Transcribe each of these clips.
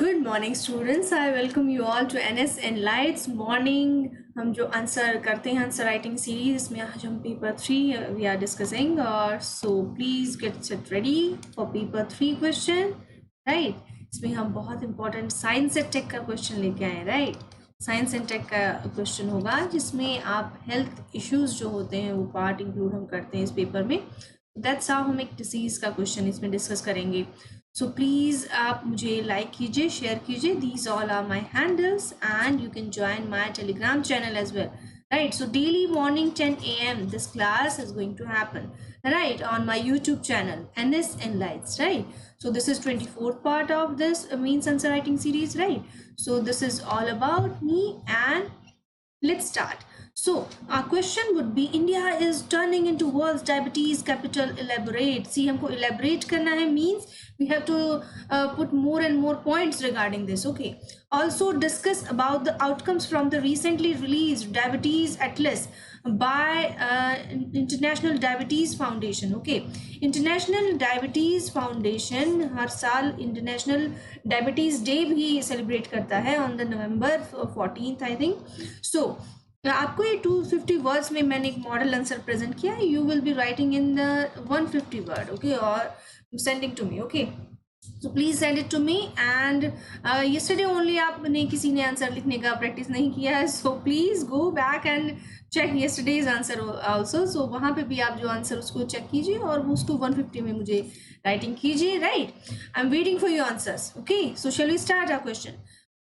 Good morning students, I welcome you all to NS Enlights morning. हम जो answer करते हैं आंसर राइटिंग सीरीज, इसमें आज हम पेपर 3 वी आर डिस्कसिंग। और so please get set ready for paper 3 question. Right, इसमें हम बहुत इंपॉर्टेंट साइंस एंड टेक का क्वेश्चन लेके आए। राइट, साइंस एंड टेक का क्वेश्चन होगा जिसमें आप हेल्थ इश्यूज जो होते हैं वो पार्ट इंक्लूड हम करते हैं इस पेपर में। दैट्स हाउ हम एक डिसीज का क्वेश्चन इसमें डिस्कस करेंगे। सो प्लीज़ आप मुझे लाइक कीजिए, शेयर कीजिए। These all are my handles and you can join my Telegram channel as well. Right, so daily morning 10 a.m. this class is going to happen, right, on my YouTube channel NS Enlights. Right, so this is 24th part of this means answer writing series. Right, so this is all about me and let's start. So our question would be, India is turning into world's diabetes capital. Elaborate. See, हमको elaborate करना है means we have to put more and more points regarding this. Okay, also discuss about the outcomes from the recently released diabetes atlas by International Diabetes Foundation. Okay, International Diabetes Foundation हर साल International Diabetes Day भी celebrate करता है on the November 14th I think. So आपको ये 250 words में मैंने एक model answer present किया है। You will be writing in the 150 word, okay, और sending to me. Okay, so please send it to me. And yesterday only आपने किसी ने आंसर लिखने का प्रैक्टिस नहीं किया है, so please go back and check yesterday's answer also. So वहाँ पे भी आप जो आंसर उसको चेक कीजिए और उसको 150 में मुझे राइटिंग कीजिए। Right, I am waiting for your answers. Okay, so shall we start our question.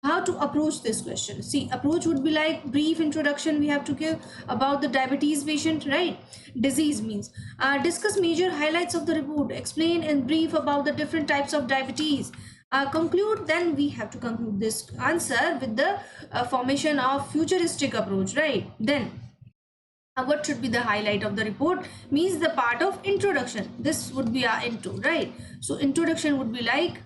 How to approach this question? See, approach would be like brief introduction we have to give about the diabetes patient. Right, disease means discuss major highlights of the report, explain in brief about the different types of diabetes, conclude. Then we have to conclude this answer with the formation of futuristic approach. Right, then what should be the highlight of the report means the part of introduction. This would be our intro. Right, so introduction would be like,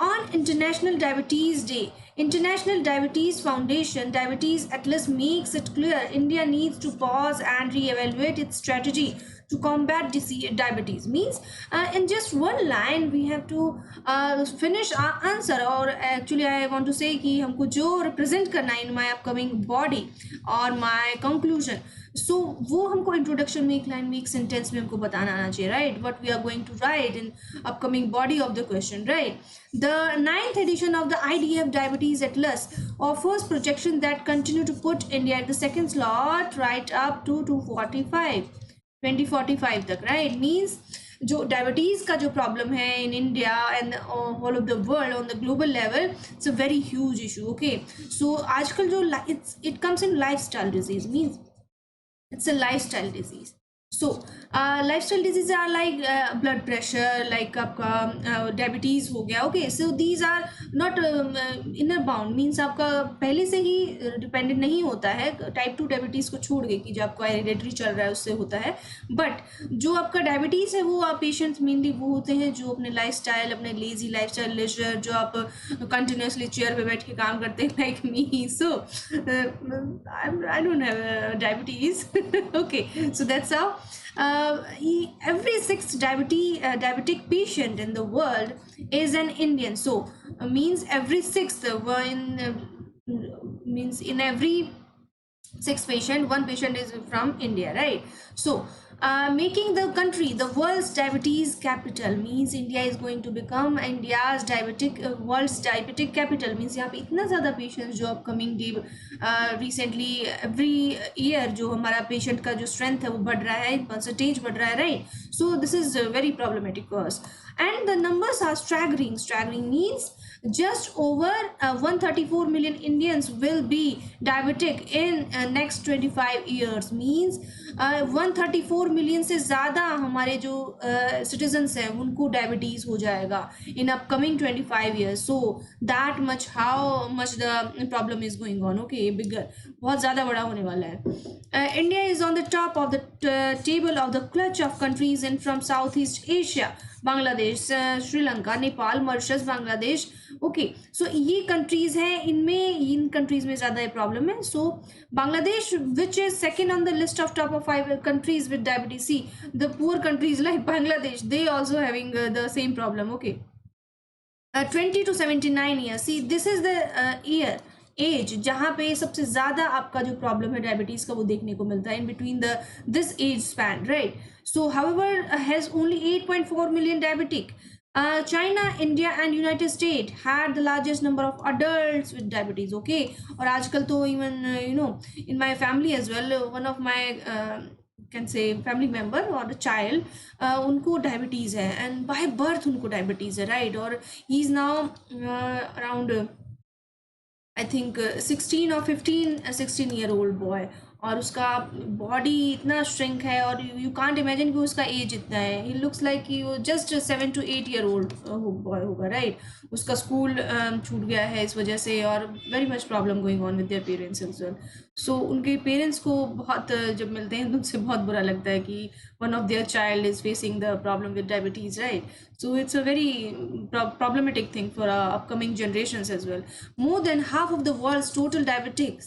on International Diabetes Day, International Diabetes Foundation Diabetes Atlas makes it clear India needs to pause and re-evaluate its strategy to combat diabetes. Means in just one line we have to finish our answer, or actually I want to say कि हमको जो represent करना है in my upcoming body or my conclusion, so वो हमको introduction में एक line में एक सेंटेंस में हमको बताना आना चाहिए। Right, what we are going to write in upcoming body of the question. Right, the 9th edition of the IDF Diabetes Atlas offers projection that continue to put India at the second slot right up to 2045 तक। Right, means जो diabetes का जो problem है in India and whole of the world on the global level, it's a very huge issue. Okay, so आजकल जो it comes in lifestyle disease, means it's a lifestyle disease. So lifestyle diseases are like blood pressure, like आपका diabetes हो गया। okay, so these are not inner bound, means आपका पहले से ही dependent नहीं होता है टाइप 2 डायबिटीज़ को छोड़ के कि जो आपका हेरिडेटरी चल रहा है उससे होता है। बट जो आपका डायबिटीज़ है वो आप पेशेंट्स मेनली वो होते हैं जो अपने लाइफस्टाइल, अपने लेजी लाइफस्टाइल, लेजर, जो आप कंटिन्यूसली चेयर पे बैठ के काम करते हैं like me. So I don't have diabetes. okay, so that's how every sixth diabetic patient in the world is an Indian. So means every sixth means in every sixth patient, one patient is from India. Right, so making the country the world's diabetes capital means India is going to become India's world's diabetic capital. means यहाँ पे इतना ज़्यादा patients जो upcoming day recently every year जो हमारा patient का जो strength है वो बढ़ रहा है, percentage बढ़ रहा है। right, so this is very problematic for us and the numbers are staggering means just over 134 million Indians will be diabetic in next 25 years. means 134 million से ज़्यादा हमारे जो citizens हैं उनको diabetes हो जाएगा in upcoming 25 years. so that much how much the problem is going on. okay, bigger, बहुत ज़्यादा बड़ा होने वाला है। India is on the top of the table of the clutch of countries in from Southeast Asia. Bangladesh, Sri Lanka, Nepal, Mauritius, Bangladesh. Okay, so ये countries हैं, इनमें इन countries में ज़्यादा ये प्रॉब्लम है। So Bangladesh which is second on the list of top of 5 countries with diabetes. See the poor countries like Bangladesh, they also having the same problem. Okay, 20 to 79 year, see this is the year age जहाँ पे सबसे ज़्यादा आपका जो problem है diabetes का वो देखने को मिलता है in between the this as span, right. So however has only 8.4 million diabetic. China, India and United States had the largest number of adults with diabetes. Okay, और आजकल तो even in my family as well, one of my can say family member or a child, उनको diabetes है and by birth उनको diabetes है, right. और he is now around I think 16 और 15 16-year-old boy, और उसका बॉडी इतना shrink है और यू कांट इमेजिन कि उसका एज इतना है. ही लुक्स लाइक कि वो जस्ट 7 to 8-year-old बॉय होगा, राइट. उसका स्कूल छूट गया है इस वजह से, और very much problem going on with their parents as well. So उनके पेरेंट्स को बहुत जब मिलते हैं तो उनसे बहुत बुरा लगता है कि one of their child is facing the problem with diabetes, right. So it's a very problematic thing for our upcoming generations as well. More than half of the world's total diabetics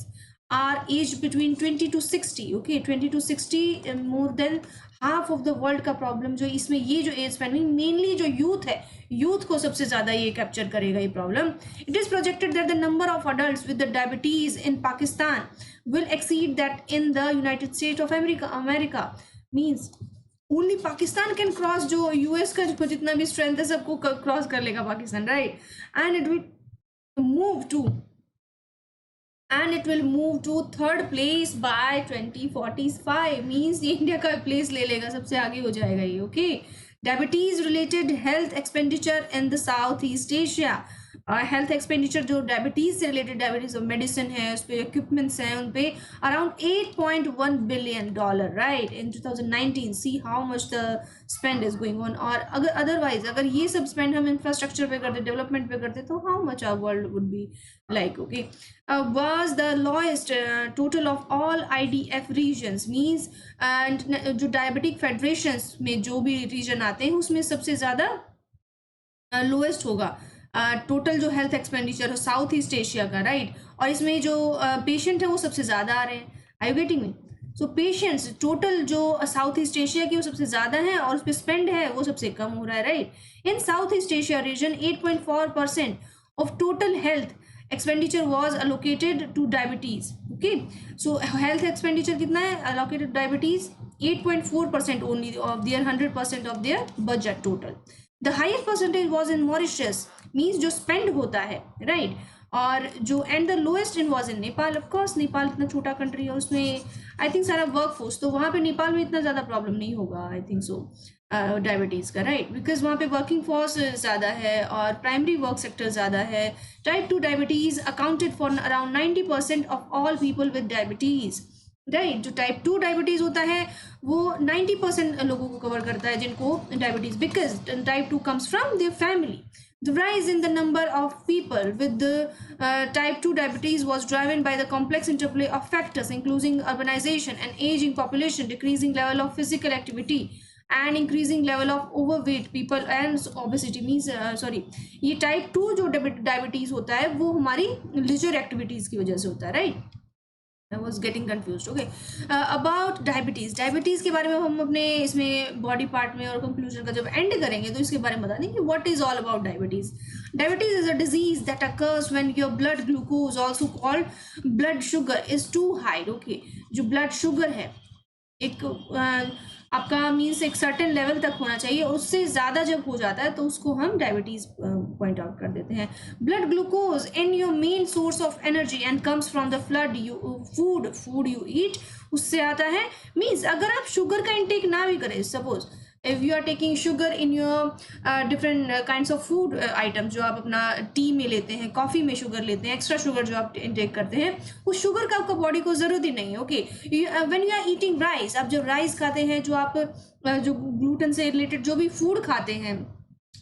are aged between 20 to 60. Okay, 20 to 60, more than half of the world का problem जो इसमें ये जो as span में mainly जो youth है, youth को सबसे ज़्यादा ये कैप्चर करेगा ये problem. It is projected that the number of adult with the diabetes in Pakistan will exceed that in the United States of America. Means only Pakistan can cross, जो यूएस का जो जितना भी स्ट्रेंथ है सबको क्रॉस कर लेगा Pakistan, right. And it will move to third place by 2045. Means ये इंडिया का प्लेस ले लेगा, सबसे आगे हो जाएगा ये. Okay, diabetes related health expenditure in the South East Asia. Health expenditure जो डायबिटीज से रिलेटेड, डायबिटीज मेडिसिन है, उस पर इक्विपमेंट्स हैं, उन पे around $8.1 billion, right, in 2019. See how much the spend is going on. और अगर अदरवाइज अगर ये सब स्पेंड हम इंफ्रास्ट्रक्चर पे करते, डेवलपमेंट पे करते, तो how much our world would be like. Okay, was the lowest total of all IDF regions. Means जो डायबिटिक फेडरेशंस में जो भी रीजन आते हैं उसमें सबसे ज़्यादा लोएस्ट होगा टोटल जो हेल्थ एक्सपेंडिचर हो साउथ ईस्ट एशिया का, राइट. और इसमें जो पेशेंट है वो सबसे ज़्यादा आ रहे हैं. I you getting me? So patients total जो साउथ ईस्ट एशिया की वो सबसे ज़्यादा है और उस पर स्पेंड है वो सबसे कम हो रहा है, right. In south East Asia region 8.4% of total health expenditure was allocated two diabetes. Okay, so health expenditure कितना है allocated diabetes? 8.4% only of their 100% of their budget total. The highest percentage was in Mauritius. Means जो spend होता है, right. और जो and the lowest in was in Nepal. Of course Nepal इतना छोटा country है, उसमें आई थिंक सारा वर्क फोर्स, तो वहाँ पे नेपाल में इतना ज़्यादा प्रॉब्लम नहीं होगा आई थिंक सो डायबिटीज़ का, राइट. बिकॉज वहाँ पे वर्किंग फोर्स ज़्यादा है और प्राइमरी वर्क सेक्टर ज़्यादा है. Type 2 diabetes accounted for around 90% of all people with diabetes, right. जो टाइप 2 डायबिटीज़ होता है वो 90% लोगों को कवर करता है जिनको diabetes, because type 2 comes from their family. The rise in the number of people with the type 2 diabetes was driven by the complex interplay of factors including urbanization and aging population, decreasing level of physical activity and increasing level of overweight people and obesity. Means ये type 2 जो diabetes होता है वो हमारी leisure activities की वजह से होता है, right. I was getting confused. Okay, about diabetes. Diabetes के बारे में हम अपने इसमें बॉडी पार्ट में और कंक्लूजन का जब एंड करेंगे तो इसके बारे में बता दें कि what is all about diabetes. Diabetes is a disease that occurs when your blood glucose, also called blood sugar, is too high. Okay, जो blood sugar है एक आपका मीन्स एक सर्टेन लेवल तक होना चाहिए, उससे ज़्यादा जब हो जाता है तो उसको हम डायबिटीज़ पॉइंट आउट कर देते हैं. Blood glucose in your main source of energy and comes from the flood food you eat, उससे आता है. मीन्स अगर आप शुगर का इंटेक ना भी करें, suppose if you are taking sugar in your different kinds of food items, जो आप अपना टी में लेते हैं, कॉफ़ी में शुगर लेते हैं, एक्स्ट्रा शुगर जो आप इंटेक करते हैं, उस शुगर का आपका बॉडी को ज़रूरत ही नहीं है. Okay, when you are eating rice, आप जब राइस खाते हैं, जो आप जो ग्लूटेन से रिलेटेड जो भी फूड खाते हैं,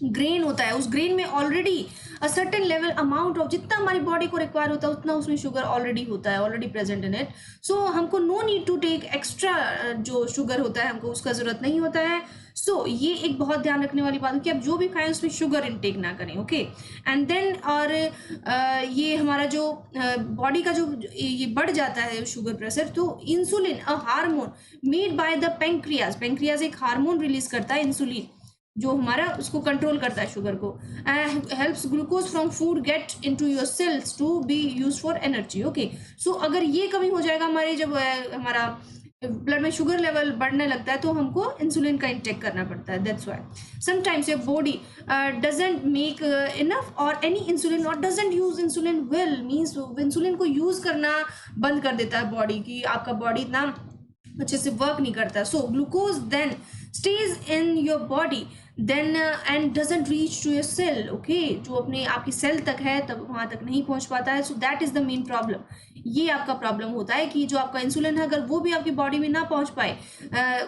ग्रेन होता है, उस ग्रेन में already a certain level amount of जितना हमारी बॉडी को रिक्वायर होता है उतना उसमें शुगर ऑलरेडी होता है, already present in it. So हमको no need to take extra जो शुगर होता है, हमको उसका ज़रूरत नहीं होता है. सो ये एक बहुत ध्यान रखने वाली बात है कि आप जो भी खाएं उसमें शुगर इनटेक ना करें. ओके, एंड देन और ये हमारा जो बॉडी का जो ये बढ़ जाता है शुगर प्रेशर, तो insulin a hormone made by the pancreas एक हार्मोन रिलीज करता है इंसुलिन, जो हमारा उसको कंट्रोल करता है शुगर को. Helps glucose from food get into your cells to be use for energy. Okay, so अगर ये कमी हो जाएगा हमारे, जब हमारा ब्लड में शुगर लेवल बढ़ने लगता है तो हमको इंसुलिन का इंटेक करना पड़ता है. That's why sometimes your body doesn't make enough और एनी इंसुलिन और doesn't use insulin well, means insulin को यूज करना बंद कर देता है बॉडी की, आपका बॉडी इतना अच्छे से वर्क नहीं करता. So glucose then stays in your body then and doesn't reach to your cell. okay, जो अपने आपकी सेल तक है तब वहां तक नहीं पहुंच पाता है. सो that is the main problem. ये आपका प्रॉब्लम होता है कि जो आपका इंसुलिन है अगर वो भी आपकी बॉडी में ना पहुंच पाए,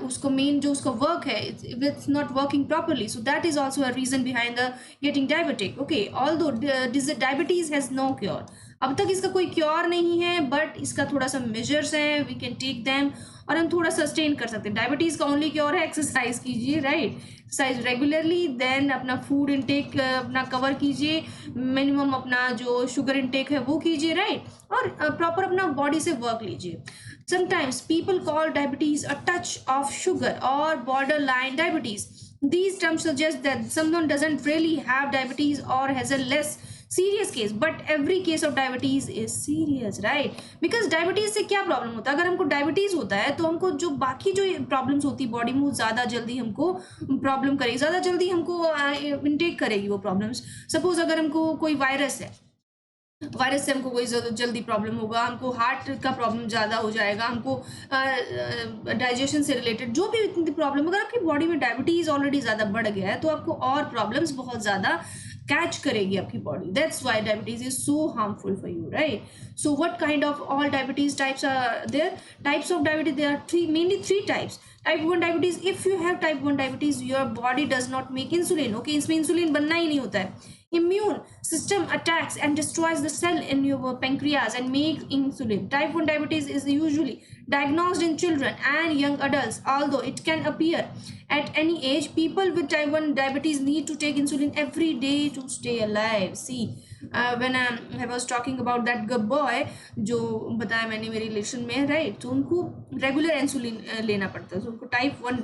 उसको मेन जो उसका वर्क है it's not working properly. So that is also a reason behind the getting diabetic. Okay, although diabetes has no cure. अब तक इसका कोई क्योर नहीं है, बट इसका थोड़ा सा मेजर्स हैं, वी कैन टेक दैम और हम थोड़ा सस्टेन कर सकते हैं. डायबिटीज का ओनली क्योर है एक्सरसाइज कीजिए, राइट, एक्सरसाइज रेगुलरली, देन अपना फूड इनटेक अपना कवर कीजिए, मिनिमम अपना जो शुगर इनटेक है वो कीजिए, राइट, और प्रॉपर अपना बॉडी से वर्क लीजिए. Sometimes people call diabetes a touch of sugar or borderline diabetes. These terms suggest that someone doesn't really have diabetes or has a less serious case, but every case of diabetes is serious, right? Because diabetes से क्या problem होता है, अगर हमको diabetes होता है तो हमको जो बाकी जो प्रॉब्लम्स होती है बॉडी में वो ज़्यादा जल्दी हमको प्रॉब्लम करेगी, ज़्यादा जल्दी हमको इनटेक करेगी वो प्रॉब्लम्स. सपोज अगर हमको कोई वायरस है, वायरस से हमको कोई जल्दी प्रॉब्लम होगा, हमको हार्ट का प्रॉब्लम ज़्यादा हो जाएगा, हमको डाइजेशन से रिलेटेड जो भी इतनी प्रॉब्लम, अगर आपकी बॉडी में डायबिटीज़ ऑलरेडी ज़्यादा बढ़ गया है तो आपको और प्रॉब्लम्स बहुत ज़्यादा कैच करेगी आपकी body. That's why diabetes is so harmful for you, right. So what kind of all diabetes types are there? Types of diabetes there are mainly three types. Type 1 diabetes, if you have type 1 diabetes your body does not make insulin. Okay, इसमें insulin बनना ही नहीं होता है. Immune system attacks and destroys the cell in your pancreas and make insulin. Type 1 diabetes is usually diagnosed in children and young adults, although it can appear at any age. People with type 1 diabetes need to take insulin every day to stay alive. See, when I was talking about that boy जो बताया मैंने मेरे relation में, right, तो उनको regular insulin लेना पड़ता है. तो उनको टाइप 1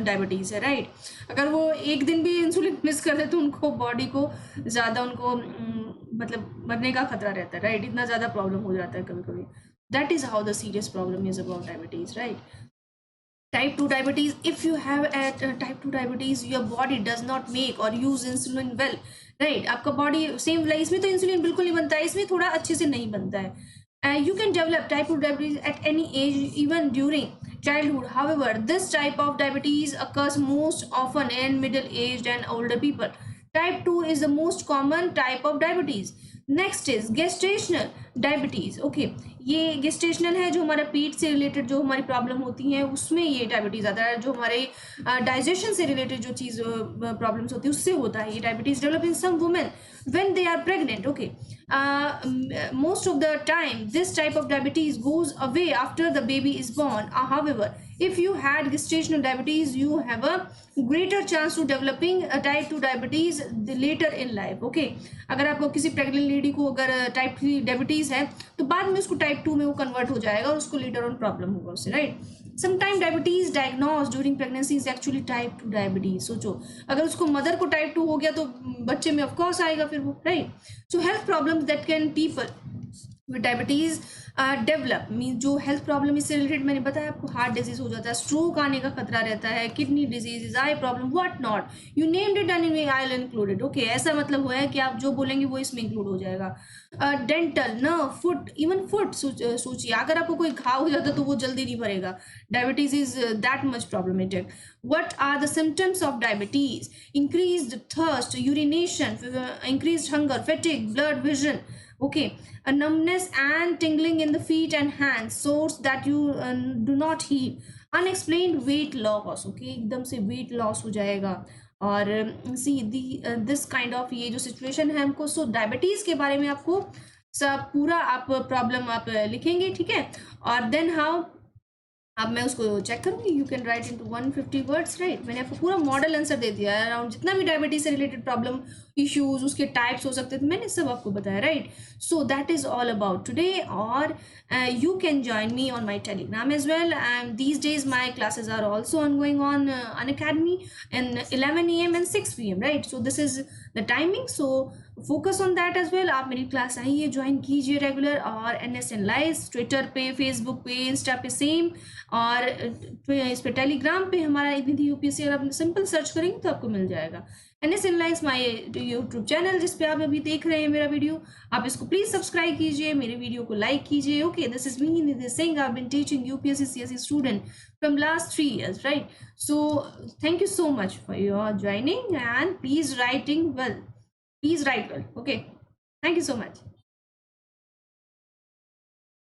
डायबिटीज़ है, राइट. अगर वो एक दिन भी इंसुलिन मिस कर दे तो उनको बॉडी को ज़्यादा उनको मतलब मरने का खतरा रहता है, राइट. इतना ज़्यादा प्रॉब्लम हो जाता है कभी कभी. That is how the serious problem is about diabetes, right. Type 2 diabetes, if you have type 2 diabetes your body does not make or use insulin well, right. आपका बॉडी सेम, इसमें तो इंसुलिन बिल्कुल नहीं बनता है, इसमें थोड़ा अच्छे से नहीं बनता है. You can develop type 2 diabetes at any age, even during childhood. However, this type of diabetes occurs most often in middle-aged and older people. Type 2 is the most common type of diabetes. Next is gestational diabetes. Okay, ये gestational है, जो हमारा पेट से related जो हमारी problem होती हैं उसमें ये डायबिटीज़ आता है. जो हमारे डाइजेशन से रिलेटेड जो चीज़ प्रॉब्लम्स होती है उससे होता है ये diabetes develop in some women when they are pregnant. Okay, most of the time this type of diabetes goes away after the baby is born. However, if you had gestational diabetes you have a greater chance to developing a type 2 diabetes later in life. Okay, अगर आपको किसी pregnant lady को अगर type 3 diabetes है तो बाद में उसको टाइप 2 में वो कन्वर्ट हो जाएगा और उसको लेटर ऑन प्रॉब्लम होगा उससे, right. Sometime diabetes diagnose during pregnancy is actually type 2 diabetes. सोचो अगर उसको मदर को टाइप 2 हो गया तो बच्चे में ऑफकोर्स आएगा फिर वो, right. So health problems that can people with diabetes develop, mean जो हेल्थ प्रॉब्लम इससे रिलेटेड मैंने बताया आपको, हार्ट डिजीज हो जाता है, स्ट्रोक आने का खतरा रहता है, kidney disease, I problem, what not, you named it and I will included. Okay, ऐसा मतलब हुआ है कि आप जो बोलेंगे वो इसमें इंक्लूड हो जाएगा. Dental, nerve, foot, even foot. सोचिए अगर आपको कोई घाव हो जाता तो वो जल्दी नहीं भरेगा. Diabetes is that much problematic. What are the symptoms of diabetes? Increased thirst, urination, increased hunger, fatigue, blurred vision. Okay, a numbness and tingling in the feet and hands, sores that you do not heal, unexplained weight loss. Okay, एकदम से weight loss हो जाएगा. और see this kind of ये जो situation है हमको, सो diabetes के बारे में आपको सब पूरा आप प्रॉब्लम आप लिखेंगे, ठीक है. और देन हाउ अब मैं उसको चेक करूँगी, you can write into 150 words, right. मैंने आपको पूरा मॉडल आंसर दे दिया है, अराउंड जितना भी डायबिटीज से रिलेटेड प्रॉब्लम, इश्यूज, उसके टाइप्स हो सकते थे, मैंने सब आपको बताया, right. So that is all about today. और you can join me on my Telegram as well, and these days my classes are also ongoing on Unacademy and 11 a.m. and 6 p.m., right? So this is the timing, so focus on that as well. आप मेरी class आइए, join कीजिए regular. और NSN lives Twitter पे, Facebook पे, Insta पे same, और इस पे टेलीग्राम पे हमारा निधि UPSC, अगर आप सिंपल सर्च करेंगे तो आपको मिल जाएगा। NSN lives my YouTube channel, जिस पे आप अभी देख रहे हैं मेरा वीडियो, आप इसको प्लीज सब्सक्राइब कीजिए, मेरे वीडियो को लाइक कीजिए। Okay, this is me Nidhi Singh, I have been teaching UPSC CSE student from last 3 years, right? So thank you so much for your joining, and please write well. Okay, thank you so much.